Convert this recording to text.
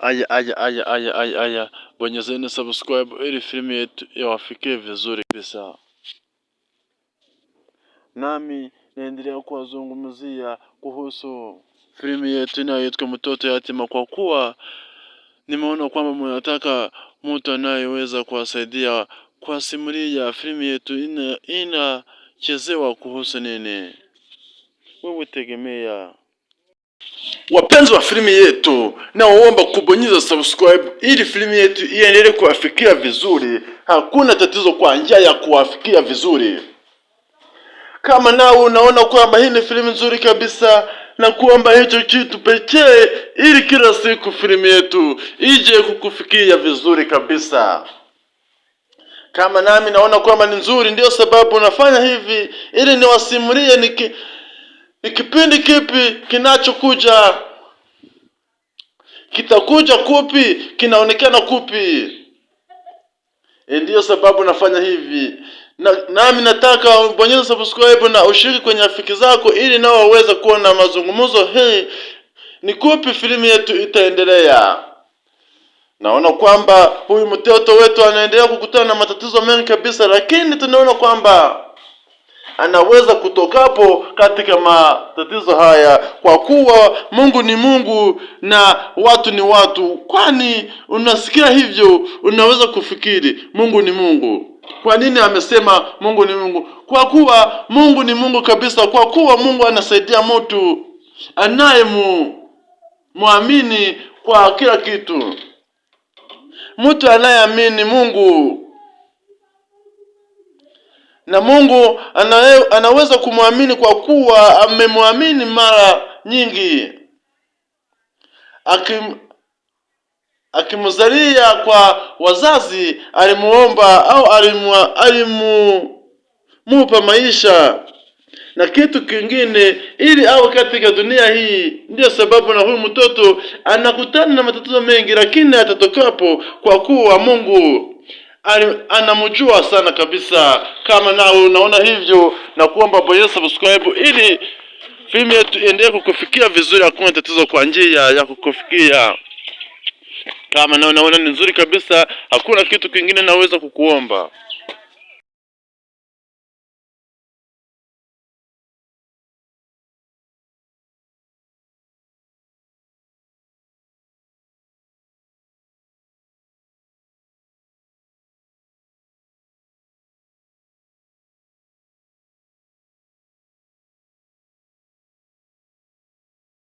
Aya, bonyezeni subscribe ili filmu yetu iwafikie vizuri kabisa. Nami naendelea kuwazungumzia kuhusu filmu yetu inayoitwa Mtoto Yatima, kwa kuwa nimeona kwamba mnataka mtu anayeweza kuwasaidia kwa simulia filmu yetu inachezewa kuhusu nini. Wewe tegemea. Wapenzi wa filmu yetu, naomba kubonyeza subscribe ili filmu yetu iendelee kuwafikia vizuri. Hakuna tatizo kwa njia ya kuwafikia vizuri. Kama nao unaona kwamba hii ni filmu nzuri kabisa, na kuomba hicho kitu pekee ili kila siku filmu yetu ije kukufikia vizuri kabisa. Kama nami naona kwamba ni nzuri, ndio sababu nafanya hivi ili niwasimulie ni kipindi kipi kinachokuja, kitakuja kupi, kinaonekana kupi. Ndio sababu nafanya hivi. Nami nataka ubonyeze subscribe na ushiriki kwenye rafiki zako ili nao waweze kuona mazungumzo hii ni kupi filmu yetu itaendelea. Naona kwamba huyu mtoto wetu anaendelea kukutana na matatizo mengi kabisa, lakini tunaona kwamba anaweza kutokapo katika matatizo haya, kwa kuwa Mungu ni Mungu na watu ni watu. Kwani unasikia hivyo, unaweza kufikiri Mungu ni Mungu. Kwa nini amesema Mungu ni Mungu? Kwa kuwa Mungu ni Mungu kabisa, kwa kuwa Mungu anasaidia mtu anayemwamini kwa kila kitu. Mtu anayeamini Mungu na Mungu anaweza kumwamini kwa kuwa amemwamini mara nyingi. Akimzalia kwa wazazi, alimuomba au alimupa maisha na kitu kingine ili awe katika dunia hii. Ndio sababu na huyu mtoto anakutana na matatizo mengi, lakini atatokapo kwa kuwa Mungu anamjua sana kabisa. Kama nao unaona hivyo, na kuomba bonyeza subscribe ili filmu yetu iendelee kukufikia vizuri. Hakuna tatizo kwa njia ya kukufikia. Kama nao unaona ni nzuri kabisa, hakuna kitu kingine naweza kukuomba.